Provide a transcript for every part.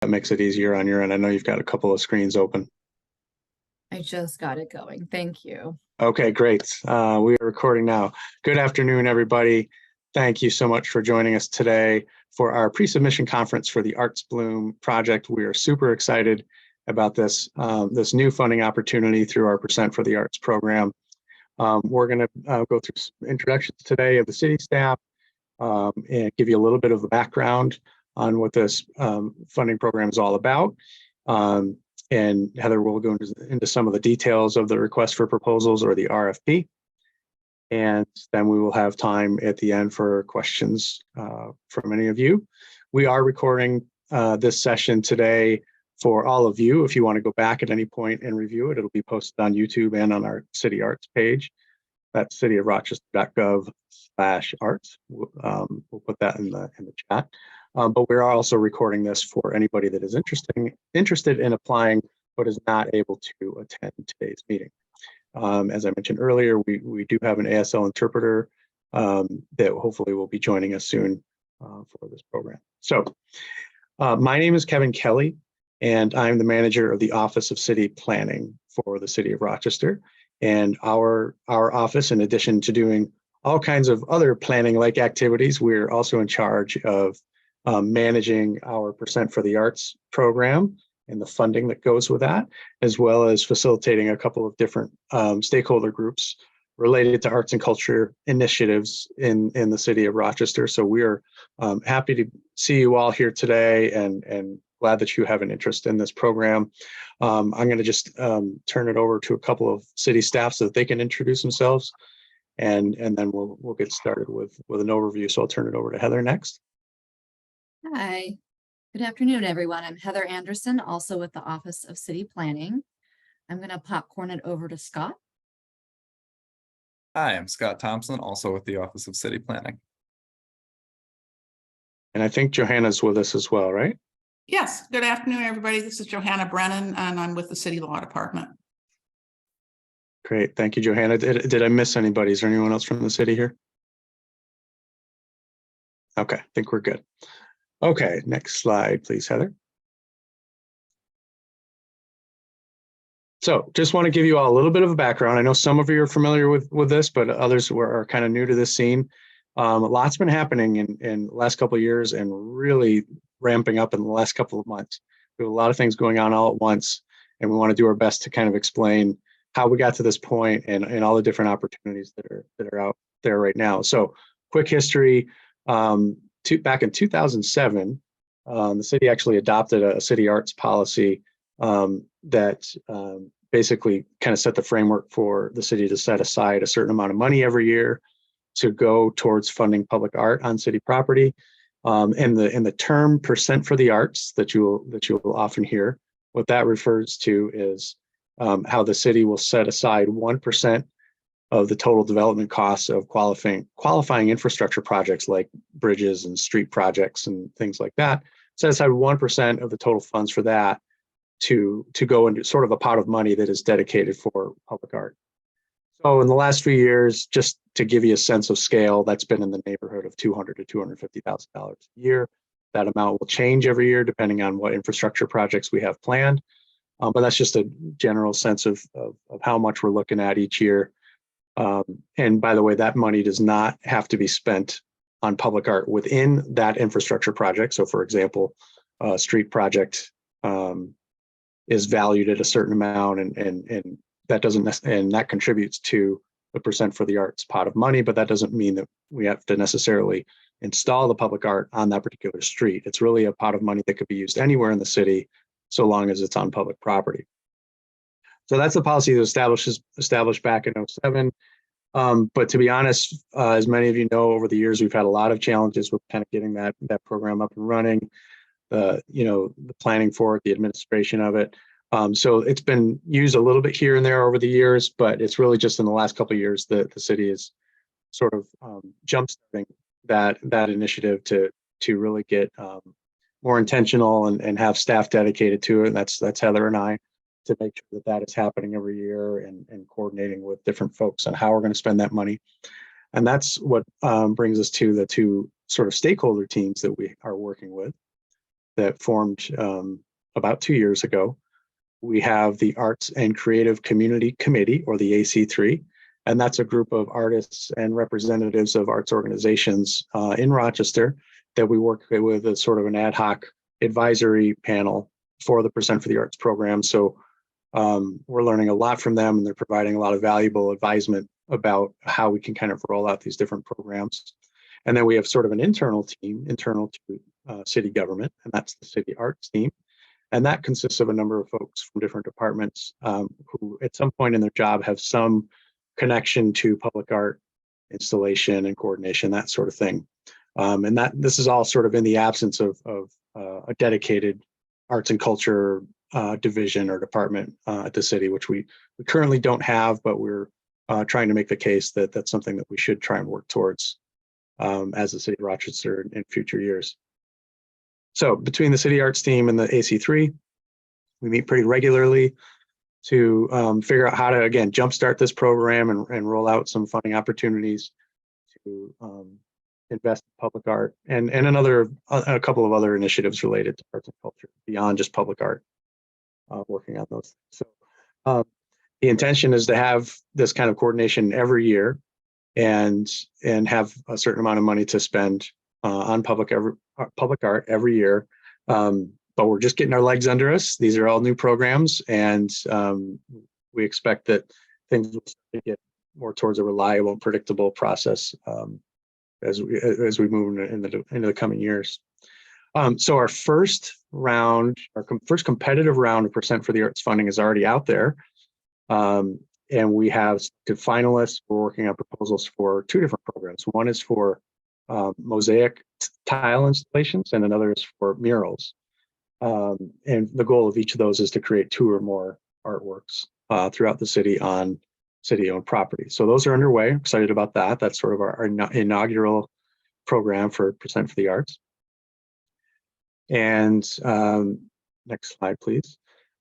That makes it easier on your end. I know you've got a couple of screens open. I just got it going. Thank you. Okay, great. We are recording now. Good afternoon, everybody. Thank you so much for joining us today for our pre-submission conference for the ArtsBloom project. We are super excited about this, this new funding opportunity through our Percent for the Arts program. We're going to go through some introductions today of the city staff and give you a little bit of a background on what this funding program is all about. And Heather will go into some of the details of the request for proposals or the RFP. And then we will have time at the end for questions from any of you. We are recording this session today for all of you. If you want to go back at any point and review it, it'll be posted on YouTube and on our City Arts page. That's cityofrochester.gov/arts. We'll put that in the chat. But we're also recording this for anybody that is interested in applying but is not able to attend today's meeting. As I mentioned earlier, we do have an ASL interpreter that hopefully will be joining us soon for this program. So my name is Kevin Kelly, and I'm the manager of the Office of City Planning for the City of Rochester. And our office, in addition to doing all kinds of other planning-like activities, we're also in charge of managing our Percent for the Arts program and the funding that goes with that, as well as facilitating a couple of different stakeholder groups related to arts and culture initiatives in the city of Rochester. So we are happy to see you all here today and glad that you have an interest in this program. I'm going to just turn it over to a couple of city staff so that they can introduce themselves, and then we'll get started with an overview. So I'll turn it over to Heather next. Hi, good afternoon, everyone. I'm Heather Anderson, also with the Office of City Planning. I'm going to popcorn it over to Scott. Hi, I'm Scott Thompson, also with the Office of City Planning. And I think Johanna's with us as well, right? Yes, good afternoon, everybody. This is Johanna Brennan, and I'm with the City Law Department. Great, thank you, Johanna. Did I miss anybody? Is there anyone else from the city here? Okay, I think we're good. Okay, next slide, please, Heather. So just want to give you all a little bit of a background. I know some of you are familiar with this, but others are kind of new to this scene. A lot's been happening in the last couple of years and really ramping up in the last couple of months. We have a lot of things going on all at once, and we want to do our best to kind of explain how we got to this point and all the different opportunities that are out there right now. So quick history. Back in 2007, the city actually adopted a city arts policy that basically kind of set the framework for the city to set aside a certain amount of money every year to go towards funding public art on city property. And the term Percent for the Arts that you will often hear, what that refers to is how the city will set aside 1% of the total development costs of qualifying infrastructure projects like bridges and street projects and things like that. Set aside 1% of the total funds for that to go into sort of a pot of money that is dedicated for public art. So in the last few years, just to give you a sense of scale, that's been in the neighborhood of $200,000 to $250,000 a year. That amount will change every year depending on what infrastructure projects we have planned. But that's just a general sense of how much we're looking at each year. And by the way, that money does not have to be spent on public art within that infrastructure project. So for example, a street project is valued at a certain amount and that contributes to the Percent for the Arts pot of money, but that doesn't mean that we have to necessarily install the public art on that particular street. It's really a pot of money that could be used anywhere in the city, so long as it's on public property. So that's the policy that was established back in 2007. But to be honest, as many of you know, over the years, we've had a lot of challenges with kind of getting that program up and running, the planning for it, the administration of it. So it's been used a little bit here and there over the years, but it's really just in the last couple of years that the city is sort of jumpstarting that initiative to really get more intentional and have staff dedicated to it. And that's Heather and I, to make sure that is happening every year and coordinating with different folks on how we're going to spend that money. And that's what brings us to the two sort of stakeholder teams that we are working with. that formed about 2 years ago. We have the Arts and Creative Community Committee, or the AC3, and that's a group of artists and representatives of arts organizations in Rochester that we work with as sort of an ad hoc advisory panel for the Percent for the Arts program. So we're learning a lot from them, and they're providing a lot of valuable advisement about how we can kind of roll out these different programs. And then we have sort of an internal team, internal to city government, and that's the city arts team. And that consists of a number of folks from different departments who at some point in their job have some connection to public art installation and coordination, that sort of thing. And that this is all sort of in the absence of a dedicated arts and culture division or department at the city, which we currently don't have, but we're trying to make the case that that's something that we should try and work towards as the city of Rochester in future years. So between the city arts team and the AC3, we meet pretty regularly to figure out how to, again, jumpstart this program and roll out some funding opportunities to invest in public art and a couple of other initiatives related to arts and culture beyond just public art, working on those. So the intention is to have this kind of coordination every year and have a certain amount of money to spend on public art every year. But we're just getting our legs under us. These are all new programs, and we expect that things will get more towards a reliable and predictable process as we move into the coming years. So our first competitive round of Percent for the Arts funding is already out there. And we have finalists. We're working on proposals for 2 different programs. One is for mosaic tile installations, and another is for murals. And the goal of each of those is to create 2 or more artworks throughout the city on city-owned property. So those are underway. I'm excited about that. That's sort of our inaugural program for Percent for the Arts. And next slide, please.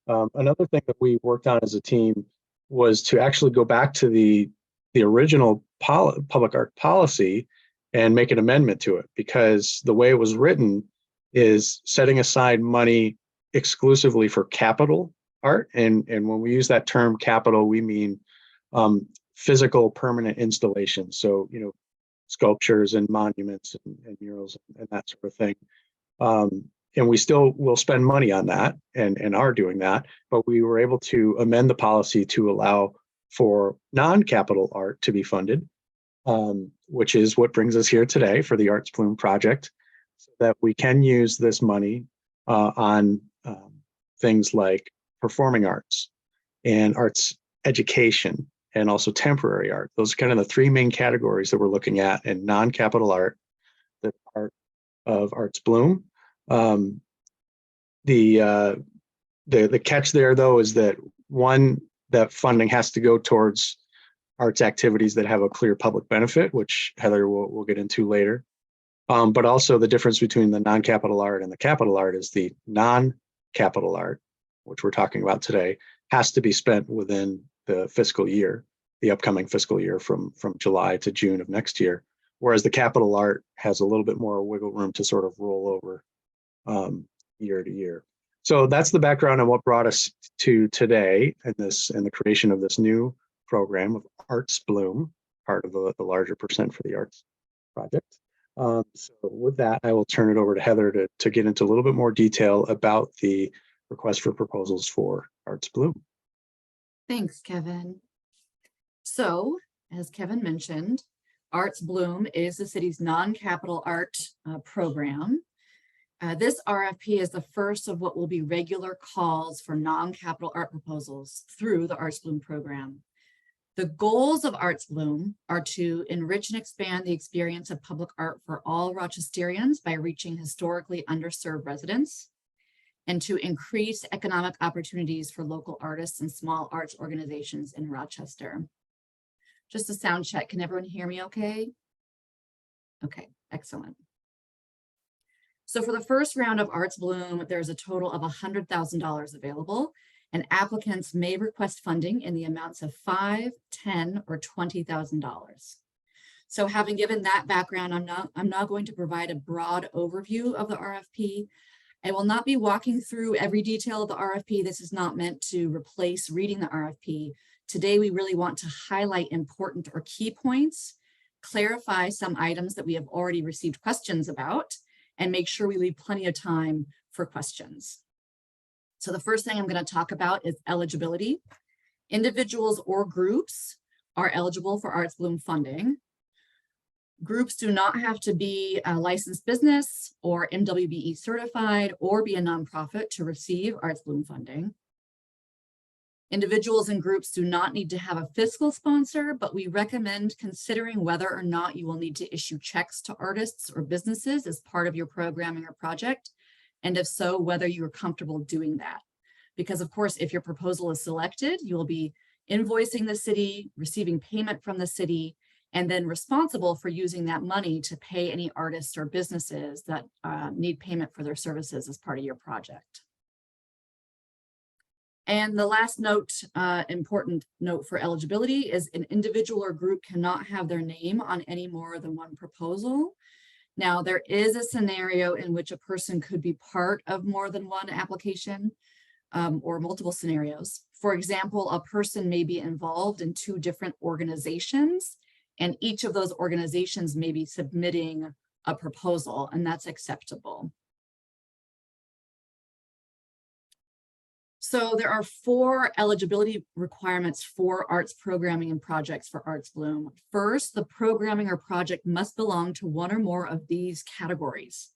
Another thing that we worked on as a team was to actually go back to the original public art policy and make an amendment to it, because the way it was written is setting aside money exclusively for capital art. And when we use that term capital, we mean physical permanent installations. So, sculptures and monuments and murals and that sort of thing. And we still will spend money on that and are doing that, but we were able to amend the policy to allow for non-capital art to be funded, which is what brings us here today for the ArtsBloom project, so that we can use this money on things like performing arts and arts education and also temporary art. Those are kind of the 3 main categories that we're looking at in non-capital art, the part of ArtsBloom. The catch there, though, is that that funding has to go towards arts activities that have a clear public benefit, which Heather will get into later. But also the difference between the non-capital art and the capital art is the non-capital art, which we're talking about today, has to be spent within the fiscal year, the upcoming fiscal year from July to June of next year, whereas the capital art has a little bit more wiggle room to sort of roll over year to year. So that's the background on what brought us to today and the creation of this new program of ArtsBloom, part of the larger Percent for the Arts project. So with that, I will turn it over to Heather to get into a little bit more detail about the request for proposals for ArtsBloom. Thanks, Kevin. So, as Kevin mentioned, ArtsBloom is the city's non-capital art program. This RFP is the first of what will be regular calls for non-capital art proposals through the ArtsBloom program. The goals of ArtsBloom are to enrich and expand the experience of public art for all Rochesterians by reaching historically underserved residents, and to increase economic opportunities for local artists and small arts organizations in Rochester. Just a sound check. Can everyone hear me okay? Okay, excellent. So for the first round of ArtsBloom, there's a total of $100,000 available, and applicants may request funding in the amounts of $5,000, $10,000, or $20,000. So having given that background, I'm now going to provide a broad overview of the RFP, I will not be walking through every detail of the RFP. This is not meant to replace reading the RFP. Today, we really want to highlight important or key points, clarify some items that we have already received questions about, and make sure we leave plenty of time for questions. So the first thing I'm going to talk about is eligibility. Individuals or groups are eligible for ArtsBloom funding. Groups do not have to be a licensed business or MWBE certified or be a nonprofit to receive ArtsBloom funding. Individuals and groups do not need to have a fiscal sponsor, but we recommend considering whether or not you will need to issue checks to artists or businesses as part of your programming or project, and if so, whether you're comfortable doing that. Because of course, if your proposal is selected, you will be invoicing the city, receiving payment from the city, and then responsible for using that money to pay any artists or businesses that need payment for their services as part of your project. And the last note, important note for eligibility is an individual or group cannot have their name on any more than one proposal. Now, there is a scenario in which a person could be part of more than one application or multiple scenarios. For example, a person may be involved in 2 different organizations, and each of those organizations may be submitting a proposal, and that's acceptable. So there are 4 eligibility requirements for arts programming and projects for ArtsBloom. First, the programming or project must belong to one or more of these categories.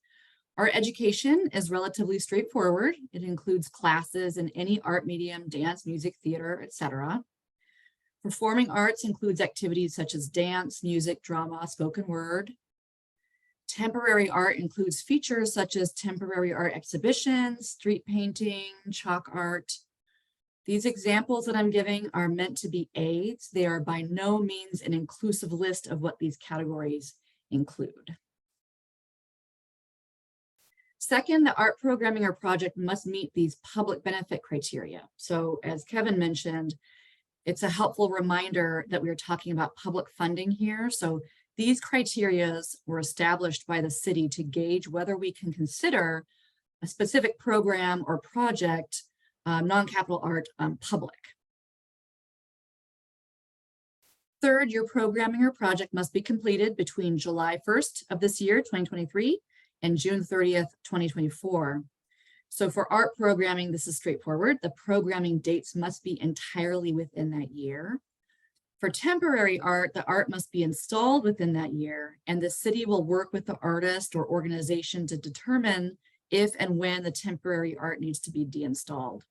Our education is relatively straightforward. It includes classes in any art medium, dance, music, theater, etc. Performing arts includes activities such as dance, music, drama, spoken word. Temporary art includes features such as temporary art exhibitions, street painting, chalk art. These examples that I'm giving are meant to be aids. They are by no means an inclusive list of what these categories include. Second, the art programming or project must meet these public benefit criteria. So as Kevin mentioned, it's a helpful reminder that we're talking about public funding here. So these criteria were established by the city to gauge whether we can consider a specific program or project, non-capital art, public. Third, your programming or project must be completed between July 1st of this year, 2023, and June 30th, 2024. So for art programming, this is straightforward. The programming dates must be entirely within that year. For temporary art, the art must be installed within that year, and the city will work with the artist or organization to determine if and when the temporary art needs to be deinstalled.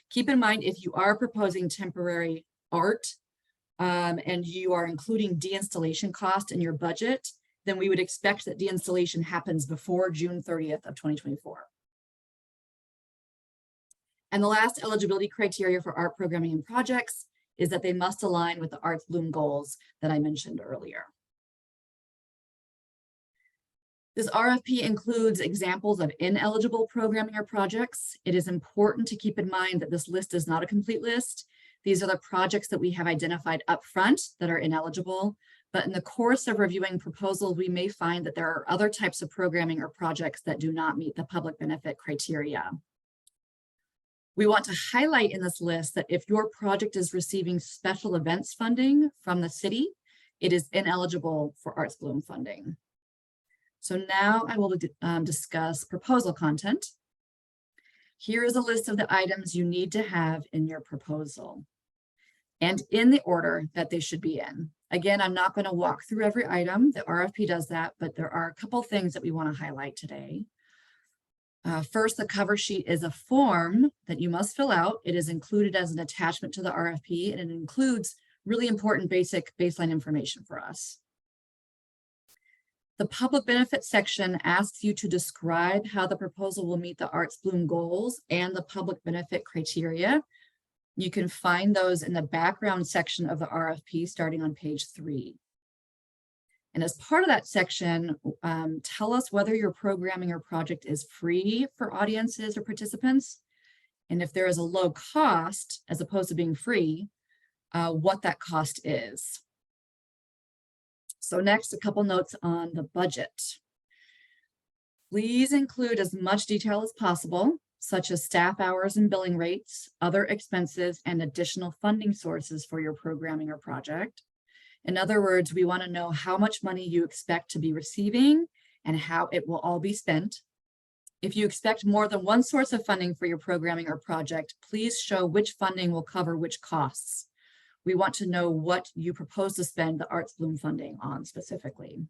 Keep in mind, if you are proposing temporary art and you are including deinstallation cost in your budget, then we would expect that deinstallation happens before June 30th of 2024. And the last eligibility criteria for art programming and projects is that they must align with the ArtsBloom goals that I mentioned earlier. This RFP includes examples of ineligible programming or projects. It is important to keep in mind that this list is not a complete list. These are the projects that we have identified up front that are ineligible, but in the course of reviewing proposals, we may find that there are other types of programming or projects that do not meet the public benefit criteria. We want to highlight in this list that if your project is receiving special events funding from the city, it is ineligible for ArtsBloom funding. So now I will discuss proposal content. Here is a list of the items you need to have in your proposal and in the order that they should be in. Again, I'm not going to walk through every item. The RFP does that, but there are a couple things that we want to highlight today. First, the cover sheet is a form that you must fill out. It is included as an attachment to the RFP, and it includes really important basic baseline information for us. The public benefit section asks you to describe how the proposal will meet the ArtsBloom goals and the public benefit criteria. You can find those in the background section of the RFP starting on page 3. And as part of that section, tell us whether your programming or project is free for audiences or participants. And if there is a low cost, as opposed to being free, what that cost is. So next, a couple notes on the budget. Please include as much detail as possible, such as staff hours and billing rates, other expenses, and additional funding sources for your programming or project. In other words, we want to know how much money you expect to be receiving and how it will all be spent. If you expect more than one source of funding for your programming or project, please show which funding will cover which costs. We want to know what you propose to spend the ArtsBloom funding on specifically.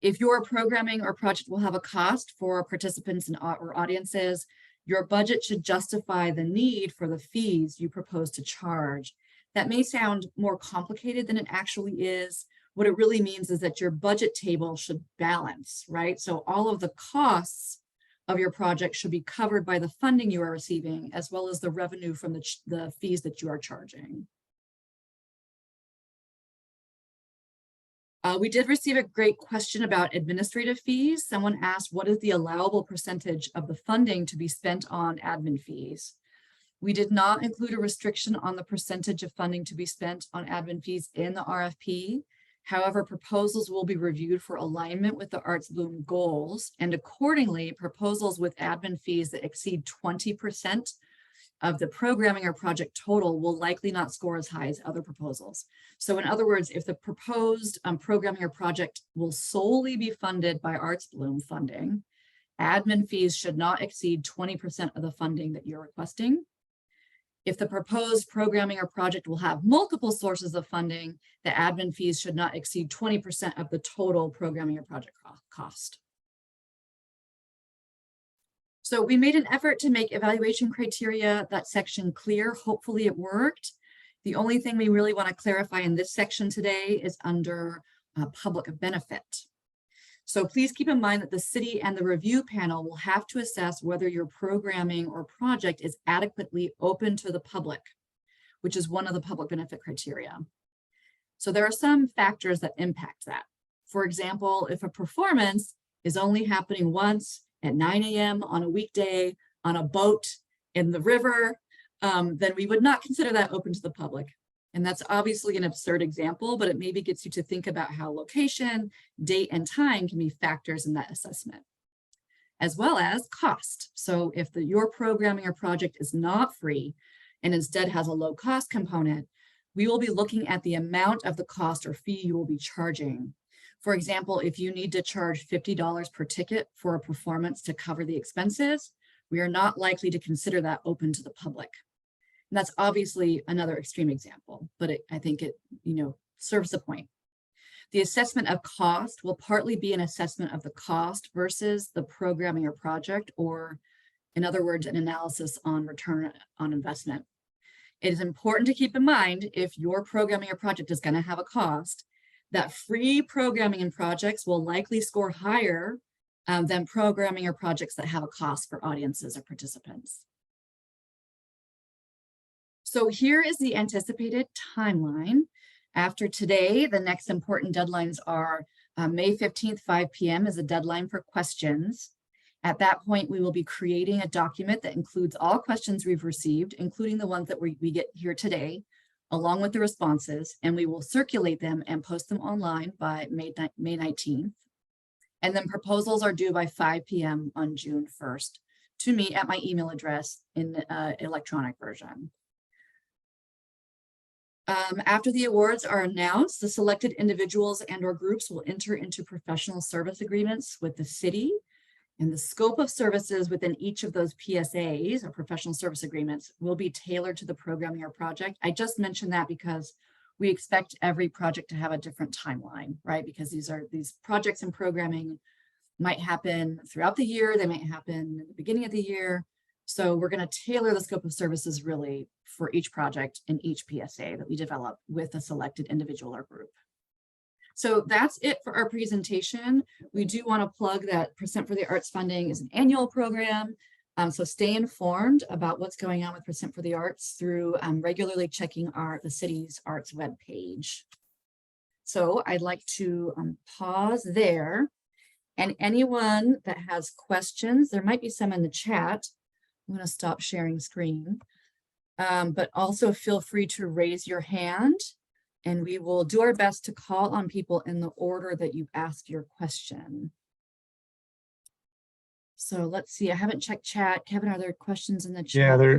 If your programming or project will have a cost for participants and or audiences, your budget should justify the need for the fees you propose to charge. That may sound more complicated than it actually is. What it really means is that your budget table should balance, right? So all of the costs of your project should be covered by the funding you are receiving, as well as the revenue from the fees that you are charging. We did receive a great question about administrative fees. Someone asked, what is the allowable percentage of the funding to be spent on admin fees? We did not include a restriction on the percentage of funding to be spent on admin fees in the RFP. However, proposals will be reviewed for alignment with the ArtsBloom goals, and accordingly, proposals with admin fees that exceed 20% of the programming or project total will likely not score as high as other proposals. So in other words, if the proposed programming or project will solely be funded by ArtsBloom funding, admin fees should not exceed 20% of the funding that you're requesting. If the proposed programming or project will have multiple sources of funding, the admin fees should not exceed 20% of the total programming or project cost. So we made an effort to make evaluation criteria, that section, clear. Hopefully it worked. The only thing we really want to clarify in this section today is under public benefit. So please keep in mind that the city and the review panel will have to assess whether your programming or project is adequately open to the public, which is one of the public benefit criteria. So there are some factors that impact that. For example, if a performance is only happening once at 9 a.m. on a weekday on a boat in the river, then we would not consider that open to the public. And that's obviously an absurd example, but it maybe gets you to think about how location, date, and time can be factors in that assessment, as well as cost. So if your programming or project is not free and instead has a low cost component, we will be looking at the amount of the cost or fee you will be charging. For example, if you need to charge $50 per ticket for a performance to cover the expenses, we are not likely to consider that open to the public. And that's obviously another extreme example, but I think it serves the point. The assessment of cost will partly be an assessment of the cost versus the programming or project, or in other words, an analysis on return on investment. It is important to keep in mind, if your programming or project is going to have a cost, that free programming and projects will likely score higher than programming or projects that have a cost for audiences or participants. So here is the anticipated timeline. After today, the next important deadlines are May 15th, 5 p.m. is the deadline for questions. At that point, we will be creating a document that includes all questions we've received, including the ones that we get here today, along with the responses, and we will circulate them and post them online by May 19th. And then proposals are due by 5 p.m. on June 1st to me at my email address in electronic version. After the awards are announced, the selected individuals and or groups will enter into professional service agreements with the city, and the scope of services within each of those PSAs or professional service agreements will be tailored to the programming or project. I just mentioned that because we expect every project to have a different timeline, right? Because these projects and programming might happen throughout the year, they might happen at the beginning of the year. So we're going to tailor the scope of services really for each project and each PSA that we develop with a selected individual or group. So that's it for our presentation. We do want to plug that Percent for the Arts funding is an annual program. So stay informed about what's going on with Percent for the Arts through regularly checking the city's arts webpage. So I'd like to pause there. And anyone that has questions, there might be some in the chat. I'm going to stop sharing screen, but also feel free to raise your hand And we will do our best to call on people in the order that you asked your question. So let's see, I haven't checked chat. Kevin, are there questions in the chat? Yeah,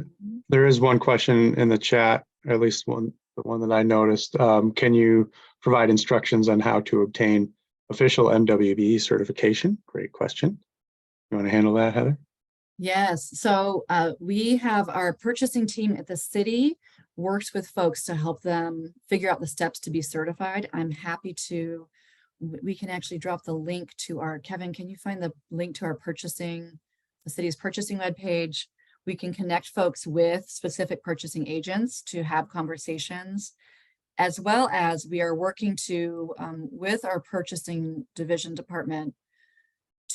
there is one question in the chat, at least one, the one that I noticed. Can you provide instructions on how to obtain official MWBE certification? Great question. You want to handle that, Heather? Yes, so we have our purchasing team at the city works with folks to help them figure out the steps to be certified. I'm happy to, we can actually drop the link to our, Kevin, can you find the link to our purchasing, the city's purchasing webpage? We can connect folks with specific purchasing agents to have conversations, as well as we are working to, with our purchasing division department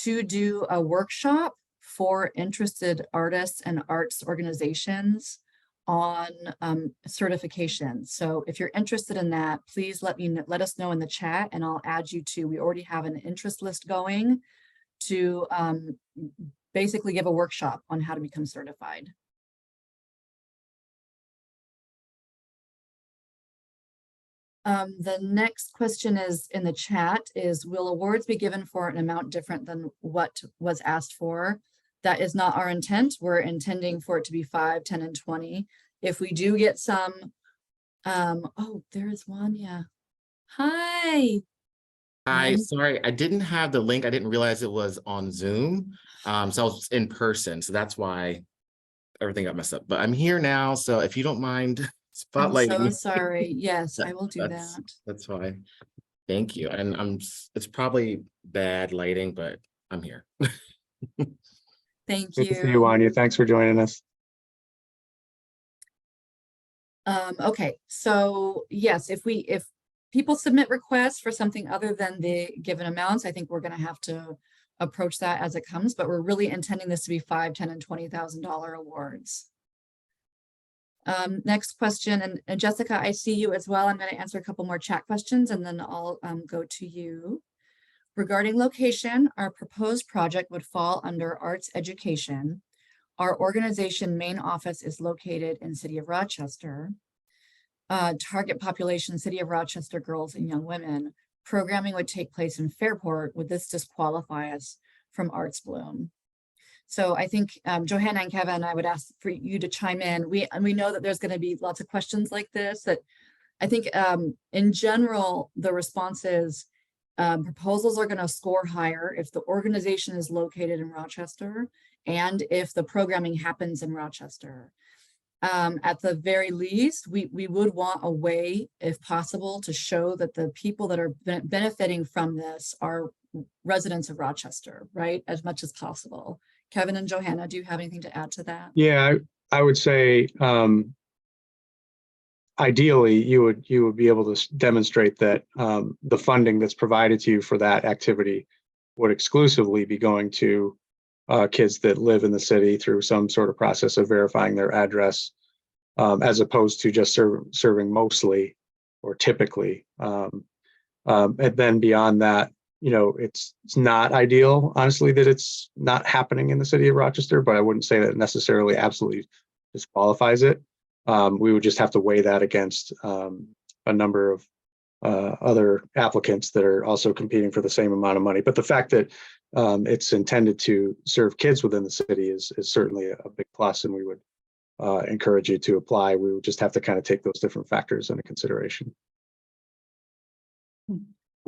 to do a workshop for interested artists and arts organizations on certification. So if you're interested in that, please let us know in the chat, and I'll add you to, we already have an interest list going to basically give a workshop on how to become certified. The next question is in the chat is, will awards be given for an amount different than what was asked for? That is not our intent. We're intending for it to be 5, 10, and 20. If we do get some, oh, there is one, yeah. Hi. Hi, sorry, I didn't have the link. I didn't realize it was on Zoom. So I was in person, so that's why everything got messed up. But I'm here now, so if you don't mind spotlighting I'm me. so sorry. Yes, I will do that. That's fine. Thank you. And it's probably bad lighting, but I'm here. Thank Good to see you, you. Anya. Thanks for joining us. Okay, so yes, if people submit requests for something other than the given amounts, I think we're going to have to approach that as it comes, but we're really intending this to be $5,000, $10,000, and $20,000 awards. Next question, and Jessica, I see you as well. I'm going to answer a couple more chat questions and then I'll go to you. Regarding location, our proposed project would fall under arts education. Our organization main office is located in City of Rochester. Target population, City of Rochester girls and young women. Programming would take place in Fairport. Would this disqualify us from ArtsBloom? So I think Johanna and Kevin, I would ask for you to chime in. We know that there's going to be lots of questions like this, that I think in general, the response is proposals are going to score higher if the organization is located in Rochester and if the programming happens in Rochester. At the very least, we would want a way, if possible, to show that the people that are benefiting from this are residents of Rochester, right? As much as possible. Kevin and Johanna, do you have anything to add to that? Yeah, I would say ideally you would be able to demonstrate that the funding that's provided to you for that activity would exclusively be going to kids that live in the city through some sort of process of verifying their address, as opposed to just serving mostly or typically. And then beyond that, you know, it's not ideal, honestly, that it's not happening in the city of Rochester, but I wouldn't say that it necessarily absolutely disqualifies it. We would just have to weigh that against a number of other applicants that are also competing for the same amount of money. But the fact that it's intended to serve kids within the city is certainly a big plus, and we would encourage you to apply. We would just have to kind of take those different factors into consideration.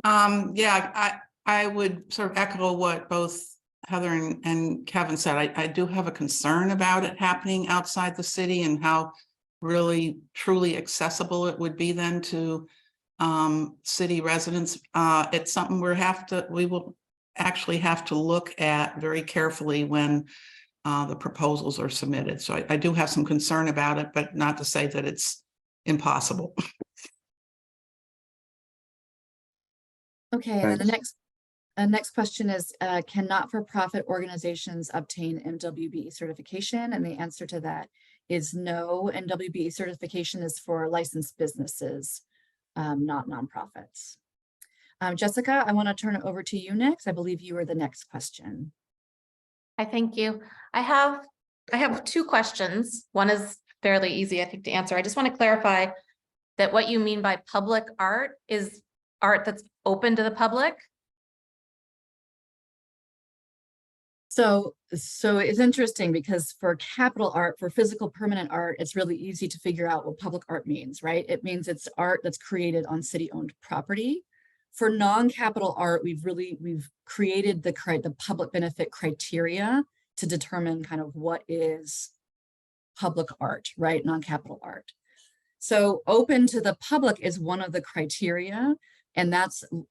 Yeah, I would sort of echo what both Heather and Kevin said. I do have a concern about it happening outside the city and how really truly accessible it would be then to city residents. It's something we will actually have to look at very carefully when the proposals are submitted. So I do have some concern about it, but not to say that it's impossible. Okay, and then the next question is, can not-for-profit organizations obtain MWBE certification? And the answer to that is no. MWBE certification is for licensed businesses, not nonprofits. Jessica, I want to turn it over to you next. I believe you are the next question. Hi, thank you. I have two questions. One is fairly easy, I think, to answer. I just want to clarify, that what you mean by public art is art that's open to the public? So it's interesting because for capital art, for physical permanent art, it's really easy to figure out what public art means, right? It means it's art that's created on city-owned property. For non-capital art, we've created the public benefit criteria to determine kind of what is public art, right? Non-capital art. So open to the public is one of the criteria. And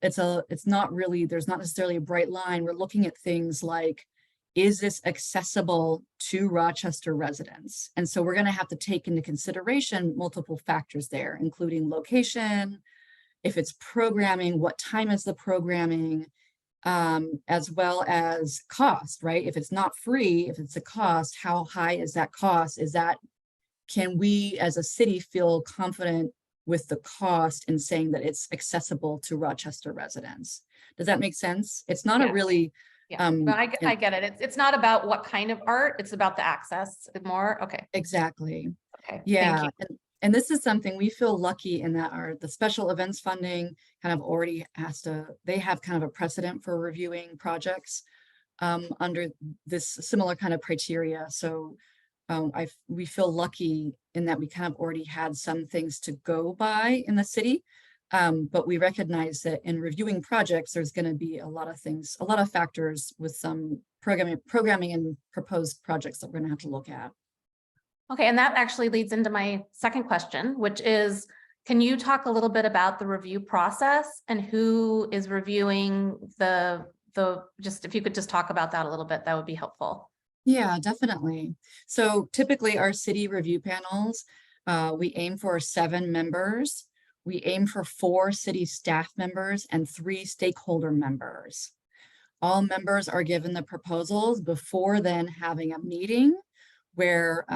it's not really, there's not necessarily a bright line. We're looking at things like, is this accessible to Rochester residents? And so we're going to have to take into consideration multiple factors there, including location, if it's programming, what time is the programming, as well as cost, right? If it's not free, if it's a cost, how high is that cost? Can we as a city feel confident with the cost in saying that it's accessible to Rochester residents? Does that make sense? It's not a Yeah. really, Yeah, but I get it. It's not about what kind of art, it's about the access more. Okay, exactly. okay. Thank Yeah, you. and this is something we feel lucky in that the special events funding kind of already they have kind of a precedent for reviewing projects under this similar kind of criteria. So we feel lucky in that we kind of already had some things to go by in the city. But we recognize that in reviewing projects, there's going to be a lot of things, a lot of factors with some programming and proposed projects that we're going to have to look at. Okay, and that actually leads into my second question, which is, can you talk a little bit about the review process and who is reviewing just if you could just talk about that a little bit, that would be helpful. Yeah, definitely. So typically our city review panels, we aim for 7 members. We aim for 4 city staff members and 3 stakeholder members. All members are given the proposals before then having a meeting where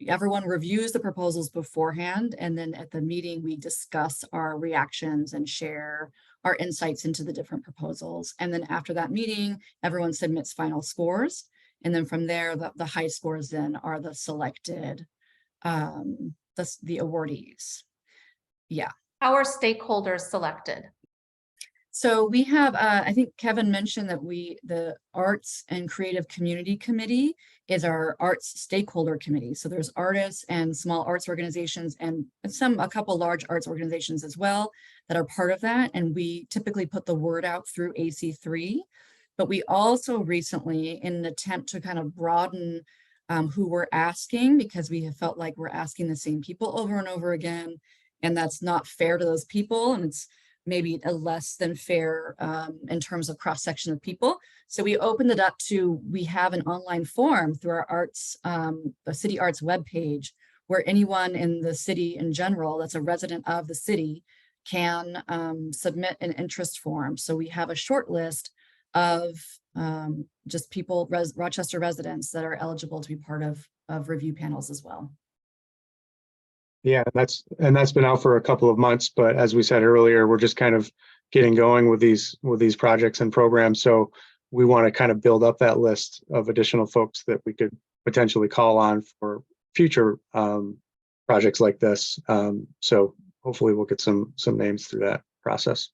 everyone reviews the proposals beforehand. And then at the meeting, we discuss our reactions and share our insights into the different proposals. And then after that meeting, everyone submits final scores. And then from there, the high scores then are the selected, the awardees. Yeah. How are stakeholders selected? So we have, I think Kevin mentioned that the Arts and Creative Community Committee is our arts stakeholder committee. So there's artists and small arts organizations and a couple large arts organizations as well that are part of that. And we typically put the word out through AC3. But we also recently, in an attempt to kind of broaden who we're asking, because we have felt like we're asking the same people over and over again, and that's not fair to those people, and it's maybe a less than fair in terms of cross-section of people. So we opened it up we have an online form through our arts, the City Arts webpage, where anyone in the city in general that's a resident of the city can submit an interest form. So we have a short list of just people, Rochester residents that are eligible to be part of review panels as well. Yeah, that's been out for a couple of months, but as we said earlier, we're just kind of getting going with these projects and programs. So we want to kind of build up that list of additional folks that we could potentially call on for future projects like this. So hopefully we'll get some names through that process.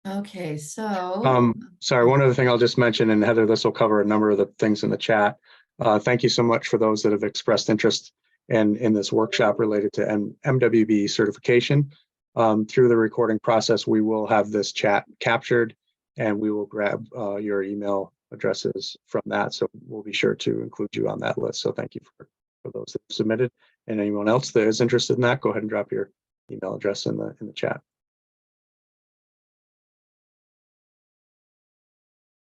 Okay, so sorry, one other thing I'll just mention, and Heather, this will cover a number of the things in the chat. Thank you so much for those that have expressed interest in this workshop related to MWB certification. Through the recording process, we will have this chat captured and we will grab your email addresses from that. So we'll be sure to include you on that list. So thank you for those that have submitted, and anyone else that is interested in that, go ahead and drop your email address in the chat.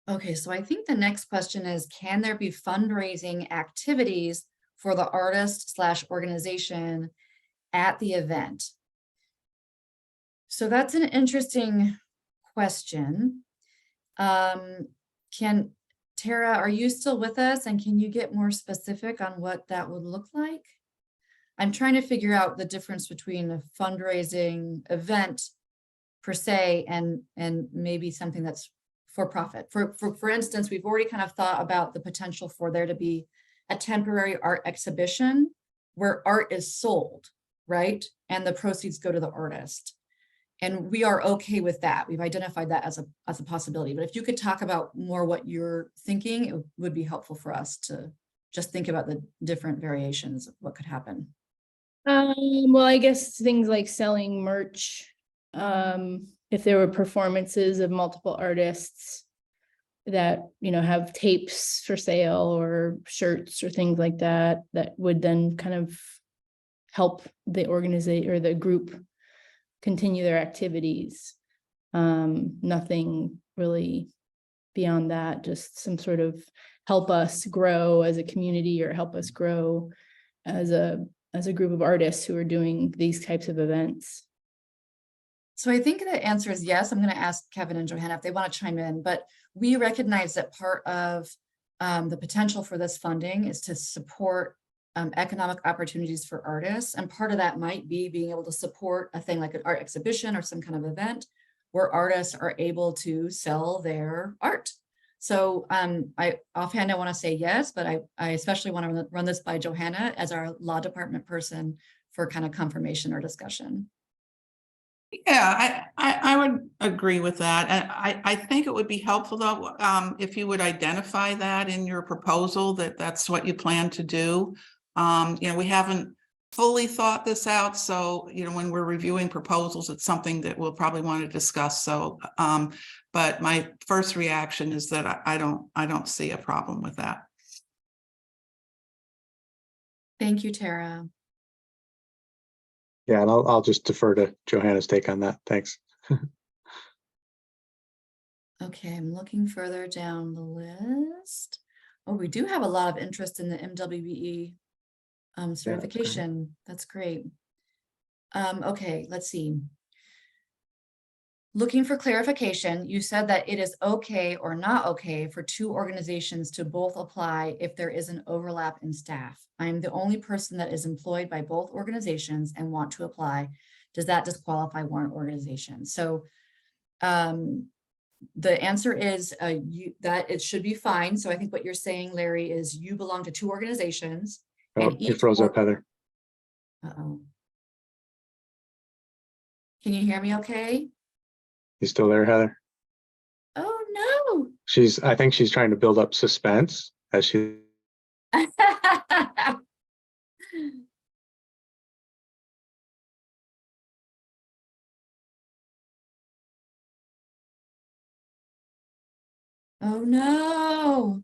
okay, so I think the next question is, can there be fundraising activities for the artist/organization at the event? So that's an interesting question. Tara, are you still with us, and can you get more specific on what that would look like? I'm trying to figure out the difference between a fundraising event per se and maybe something that's for profit. For instance, we've already kind of thought about the potential for there to be a temporary art exhibition where art is sold, right? And the proceeds go to the artist. And we are okay with that. We've identified that as a possibility. But if you could talk about more what you're thinking, it would be helpful for us to just think about the different variations of what could happen. Well, I guess things like selling merch, if there were performances of multiple artists that, you know, have tapes for sale or shirts or things like that, that would then kind of help the organization or the group continue their activities. Nothing really beyond that, just some sort of help us grow as a community or help us grow as a group of artists who are doing these types of events. So I think the answer is yes. I'm going to ask Kevin and Johanna if they want to chime in, but we recognize that part of the potential for this funding is to support economic opportunities for artists. And part of that might be being able to support a thing like an art exhibition or some kind of event where artists are able to sell their art. So I offhand, I want to say yes, but I especially want to run this by Johanna as our law department person for kind of confirmation or discussion. Yeah, I would agree with that. And I think it would be helpful though, if you would identify that in your proposal, that that's what you plan to do. You know, we haven't fully thought this out. So, you know, when we're reviewing proposals, it's something that we'll probably want to discuss. So, but my first reaction is that I don't see a problem with that. Thank you, Tara. Yeah, and I'll just defer to Johanna's take on that. Thanks. Okay, I'm looking further down the list. Oh, we do have a lot of interest in the MWBE certification. That's great. Okay, let's see. Looking for clarification, you said that it is okay or not okay for two organizations to both apply if there is an overlap in staff. I am the only person that is employed by both organizations and want to apply. Does that disqualify one organization? So the answer is that it should be fine. So I think what you're saying, Larry, is you belong to two organizations. Oh, and you each froze up, Heather. Uh-oh. Can you hear me okay? You still there, Heather? Oh, no. I think she's trying to build up suspense as she. Oh, no.